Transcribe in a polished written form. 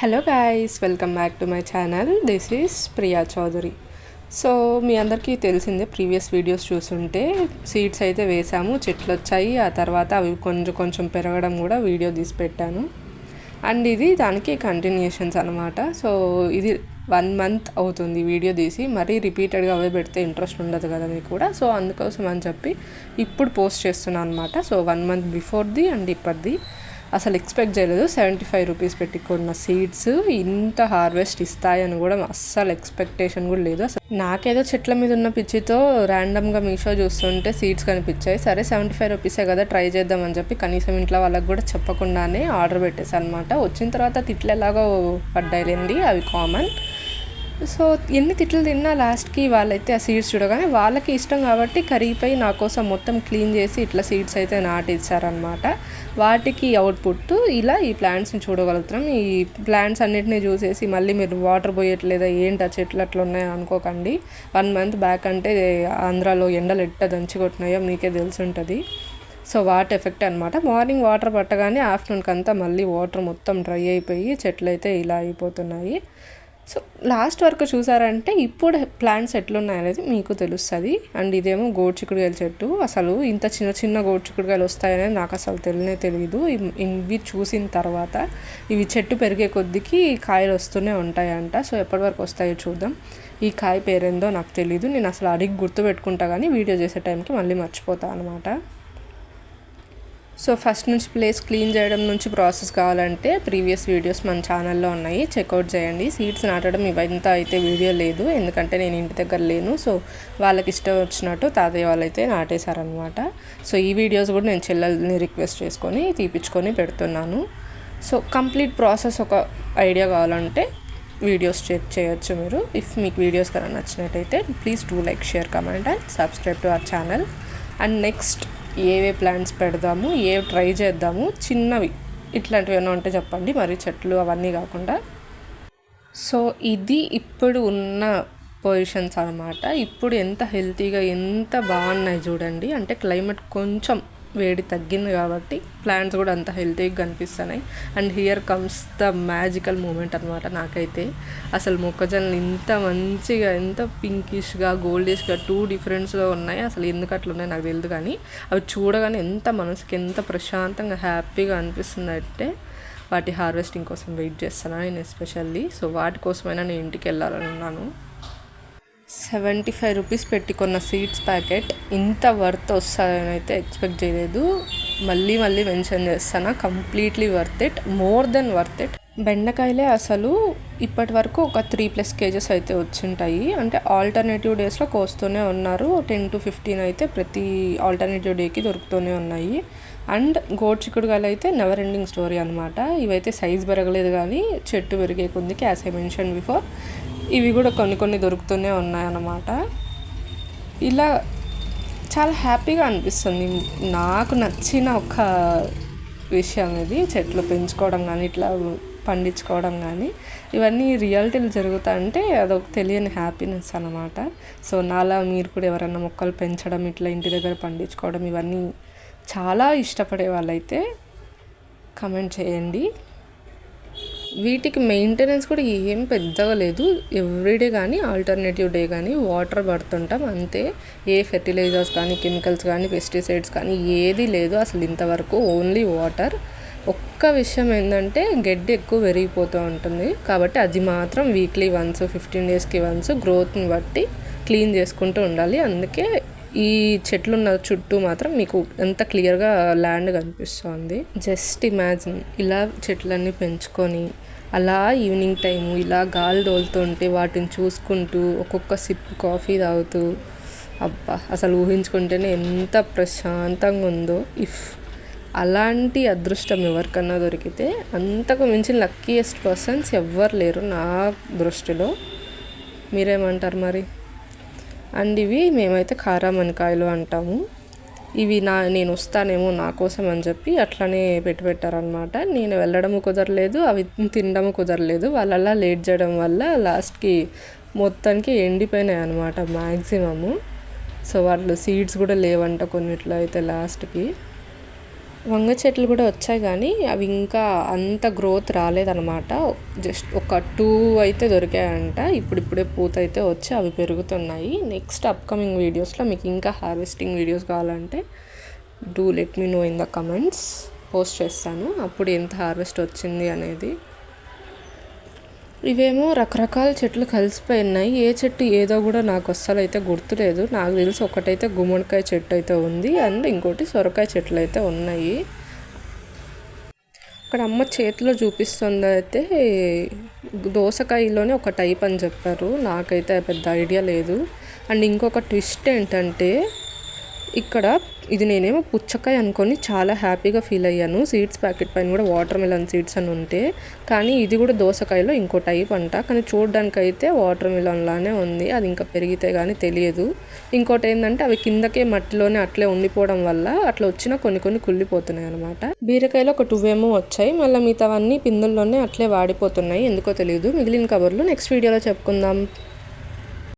Hello guys, welcome back to my channel. This is Priya Chaudhary. So మీ అందరికీ తెలిసిందే, previous videos చూస్తుంటే సీడ్స్ అయితే వేసాము, చెట్లు వచ్చాయి. ఆ తర్వాత అవి కొంచెం కొంచెం పెరగడం కూడా వీడియో తీసి పెట్టాను. అండ్ ఇది దానికి కంటిన్యూషన్స్ అనమాట. సో ఇది 1 month అవుతుంది వీడియో తీసి. మరీ రిపీటెడ్గా అవే పెడితే ఇంట్రెస్ట్ ఉండదు కదా మీకు కూడా. సో అందుకోసం అని చెప్పి ఇప్పుడు పోస్ట్ చేస్తున్నాను అనమాట. సో 1 month బిఫోర్ది అండ్ ఇప్పటిది. అసలు ఎక్స్పెక్ట్ చేయలేదు 75 రూపీస్ పెట్టి కొన్న సీడ్స్ ఇంత హార్వెస్ట్ ఇస్తాయని కూడా అస్సలు ఎక్స్పెక్టేషన్ కూడా లేదు. అసలు నాకేదో చెట్ల మీద ఉన్న పిచ్చితో ర్యాండమ్గా మీషో చూస్తుంటే సీడ్స్ కనిపించాయి. సరే 75 రూపీసే కదా, ట్రై చేద్దామని చెప్పి కనీసం ఇంట్లో వాళ్ళకి కూడా చెప్పకుండానే ఆర్డర్ పెట్టేసాను అనమాట. వచ్చిన తర్వాత తిట్లు ఎలాగో పడ్డాయిలేండి, అవి కామన్. సో ఎన్ని తిట్లు తిన్నా లాస్ట్కి వాళ్ళైతే ఆ సీడ్స్ చూడగానే వాళ్ళకి ఇష్టం కాబట్టి కరిగిపోయి నా కోసం మొత్తం క్లీన్ చేసి ఇట్లా సీడ్స్ అయితే నాటిచ్చారనమాట. వాటికి అవుట్పుట్ ఇలా ఈ ప్లాంట్స్ని చూడగలుగుతాం. ఈ ప్లాంట్స్ అన్నిటిని చూసేసి మళ్ళీ మీరు వాటర్ పోయట్లేదా ఏంటి ఆ చెట్లు అట్లా ఉన్నాయో అనుకోకండి. 1 month బ్యాక్ అంటే ఆంధ్రాలో ఎండలు ఎట్ట దంచి కొట్టినాయో మీకే తెలిసి ఉంటుంది. సో వాటి ఎఫెక్ట్ అనమాట. మార్నింగ్ వాటర్ పట్టగానే ఆఫ్టర్నూన్కి అంతా మళ్ళీ వాటర్ మొత్తం డ్రై అయిపోయి చెట్లు అయితే ఇలా అయిపోతున్నాయి. సో లాస్ట్ వరకు చూసారంటే ఇప్పుడు ప్లాంట్స్ ఎట్లున్నాయి అనేది మీకు తెలుస్తుంది. అండ్ ఇదేమో గోరుచిక్కుడుకాయల చెట్టు. అసలు ఇంత చిన్న చిన్న గోరుచిక్కుడుకాయలు వస్తాయనేది నాకు అసలు తెలియదు. ఇవి చూసిన తర్వాత ఇవి చెట్టు పెరిగే కొద్దికి కాయలు వస్తూనే ఉంటాయంట. సో ఎప్పటి వరకు వస్తాయో చూద్దాం. ఈ కాయ పేరేందో నాకు తెలీదు. నేను అసలు అడిగి గుర్తుపెట్టుకుంటా కానీ వీడియో చేసే టైంకి మళ్ళీ మర్చిపోతాను అనమాట. సో ఫస్ట్ నుంచి ప్లేస్ క్లీన్ చేయడం నుంచి ప్రాసెస్ కావాలంటే ప్రీవియస్ వీడియోస్ మన ఛానల్లో ఉన్నాయి, చెక్అవుట్ చేయండి. సీడ్స్ నాటడం ఇవంతా అయితే వీడియో లేదు, ఎందుకంటే నేను ఇంటి దగ్గర లేను. సో వాళ్ళకి ఇష్టం వచ్చినట్టు తాతయ్య వాళ్ళు అయితే నాటేశారనమాట. సో ఈ వీడియోస్ కూడా నేను చెల్లెల్ని రిక్వెస్ట్ చేసుకొని తీపించుకొని పెడుతున్నాను. సో కంప్లీట్ ప్రాసెస్ ఒక ఐడియా కావాలంటే వీడియోస్ చెక్ చేయొచ్చు మీరు. ఇఫ్ మీకు వీడియోస్ కన్నా నచ్చినట్టయితే please do like, share, comment and subscribe to our channel. And next ఏవే ప్లాంట్స్ పెడదాము, ఏవి ట్రై చేద్దాము, చిన్నవి ఇట్లాంటివి ఏమైనా ఉంటే చెప్పండి, మరి చెట్లు అవన్నీ కాకుండా. సో ఇది ఇప్పుడు ఉన్న పొజిషన్స్ అనమాట. ఇప్పుడు ఎంత హెల్తీగా ఎంత బాగున్నాయి చూడండి. అంటే క్లైమేట్ కొంచెం వేడి తగ్గింది కాబట్టి ప్లాంట్స్ కూడా అంత హెల్తీగా కనిపిస్తున్నాయి. And here comes the magical moment అనమాట. నాకైతే అసలు మొక్కజొన్నలు ఇంత మంచిగా, ఎంత పింకిష్గా గోల్డిష్గా 2 డిఫరెంట్స్గా ఉన్నాయి. అసలు ఎందుకు అట్లా ఉన్నాయి నాకు తెలియదు, కానీ అవి చూడగానే ఎంత మనసుకి ఎంత ప్రశాంతంగా హ్యాపీగా అనిపిస్తుంది అంటే వాటి హార్వెస్టింగ్ కోసం వెయిట్ చేస్తాను నేను ఎస్పెషల్లీ. సో వాటి కోసమైనా నేను ఇంటికి వెళ్ళాలని ఉన్నాను. 75 రూపీస్ పెట్టి కొన్న సీడ్స్ ప్యాకెట్ ఇంత వర్త్ వస్తుందని అయితే ఎక్స్పెక్ట్ చేయలేదు. మళ్ళీ మెన్షన్ చేస్తాను, completely worth it, more than worth it. బెండకాయలే అసలు ఇప్పటి వరకు ఒక 3+ kgs అయితే వచ్చింటాయి. అంటే ఆల్టర్నేటివ్ డేస్లో కోస్తూనే ఉన్నారు. 10 to 15 అయితే ప్రతి ఆల్టర్నేటివ్ డేకి దొరుకుతూనే ఉన్నాయి. అండ్ గోరుచిక్కుడుకాయలు అయితే నెవర్ ఎండింగ్ స్టోరీ అనమాట. ఇవైతే సైజ్ పెరగలేదు కానీ చెట్టు పెరిగే కొద్దికి, యాజ్ ఐ మెన్షన్ బిఫోర్, ఇవి కూడా కొన్ని దొరుకుతూనే ఉన్నాయన్నమాట. ఇలా చాలా హ్యాపీగా అనిపిస్తుంది. నాకు నచ్చిన ఒక విషయం ఇది, చెట్లు పెంచుకోవడం కానీ ఇట్లా పండించుకోవడం కానీ ఇవన్నీ రియాలిటీలు జరుగుతాయంటే అదొక తెలియని హ్యాపీనెస్ అనమాట. సో నాలా మీరు కూడా ఎవరైనా మొక్కలు పెంచడం, ఇట్లా ఇంటి దగ్గర పండించుకోవడం ఇవన్నీ చాలా ఇష్టపడే వాళ్ళైతే కమెంట్ చేయండి. వీటికి మెయింటెనెన్స్ కూడా ఏం పెద్దగా లేదు. ఎవ్రీడే కానీ ఆల్టర్నేటివ్ డే కానీ వాటర్ పడుతుంటాం అంతే. ఏ ఫెర్టిలైజర్స్ కానీ కెమికల్స్ కానీ పెస్టిసైడ్స్ కానీ ఏది లేదు అసలు ఇంతవరకు, ఓన్లీ వాటర్. ఒక్క విషయం ఏంటంటే గడ్డి ఎక్కువ పెరిగిపోతూ ఉంటుంది కాబట్టి అది మాత్రం వీక్లీ వన్స్, 15 daysకి వన్స్ గ్రోత్ని బట్టి క్లీన్ చేసుకుంటూ ఉండాలి. అందుకే ఈ చెట్లున్న చుట్టూ మాత్రం మీకు ఎంత క్లియర్గా ల్యాండ్ కనిపిస్తుంది. జస్ట్ ఇమాజిన్ ఇలా చెట్లన్నీ పెంచుకొని అలా ఈవినింగ్ టైము ఇలా గాలి తోలుతుంటే వాటిని చూసుకుంటూ ఒక్కొక్క సిప్ కాఫీ తాగుతూ, అబ్బా అసలు ఊహించుకుంటేనే ఎంత ప్రశాంతంగా ఉందో. ఇఫ్ అలాంటి అదృష్టం ఎవరికన్నా దొరికితే అంతకు మించిన లక్కీయెస్ట్ పర్సన్స్ ఎవ్వరు లేరు నా దృష్టిలో. మీరేమంటారు మరి? అండ్ ఇవి మేమైతే కారామణికాయలు అంటాము. ఇవి నేను వస్తానేమో నా కోసం అని చెప్పి అట్లనే పెట్టారనమాట. నేను వెళ్ళడము కుదరలేదు, అవి తినడము కుదరలేదు. వాళ్ళలా లేట్ చేయడం వల్ల లాస్ట్కి మొత్తానికి ఎండిపోయినాయి అనమాట మ్యాక్సిమము. సో వాళ్ళు సీడ్స్ కూడా లేవంట కొన్నిట్లో అయితే లాస్ట్కి. వంగ చెట్లు కూడా వచ్చాయి కానీ అవి ఇంకా అంత గ్రోత్ రాలేదన్నమాట. జస్ట్ ఒక 2 అయితే దొరికాయంట. ఇప్పుడిప్పుడే పూత అయితే వచ్చి అవి పెరుగుతున్నాయి. నెక్స్ట్ అప్కమింగ్ వీడియోస్లో మీకు ఇంకా హార్వెస్టింగ్ వీడియోస్ కావాలంటే do let me know in the comments. Post చేస్తాను అప్పుడు ఎంత హార్వెస్ట్ వచ్చింది అనేది. ఇవేమో రకరకాల చెట్లు కలిసిపోయినాయి. ఏ చెట్టు ఏదో కూడా నాకు అస్సలు అయితే గుర్తులేదు. నాకు తెలిసి ఒకటైతే గుమ్మడికాయ చెట్టు అయితే ఉంది అండ్ ఇంకోటి సొరకాయ చెట్లు అయితే ఉన్నాయి. అక్కడ అమ్మ చేతిలో చూపిస్తుంది అయితే దోసకాయలోనే ఒక టైప్ అని చెప్పారు. నాకైతే పెద్ద ఐడియా లేదు. అండ్ ఇంకొక ట్విస్ట్ ఏంటంటే ఇక్కడ ఇది నేనేమో పుచ్చకాయ అనుకొని చాలా హ్యాపీగా ఫీల్ అయ్యాను. సీడ్స్ ప్యాకెట్ పైన కూడా వాటర్ మిలన్ సీడ్స్ అని ఉంటే, కానీ ఇది కూడా దోసకాయలో ఇంకో టైప్ అంట. కానీ చూడడానికి అయితే వాటర్ మిలన్ లానే ఉంది. అది ఇంకా పెరిగితే కానీ తెలియదు. ఇంకోటి ఏంటంటే అవి కిందకే మట్టిలోనే అట్లే ఉండిపోవడం వల్ల అట్లా వచ్చిన కొన్ని కుళ్ళిపోతున్నాయి అనమాట. బీరకాయలో ఒక 2 ఏమో వచ్చాయి, మళ్ళీ మిగతావన్నీ పిందుల్లోనే అట్లే వాడిపోతున్నాయి. ఎందుకో తెలియదు. మిగిలిన కవర్లు నెక్స్ట్ వీడియోలో చెప్పుకుందాం.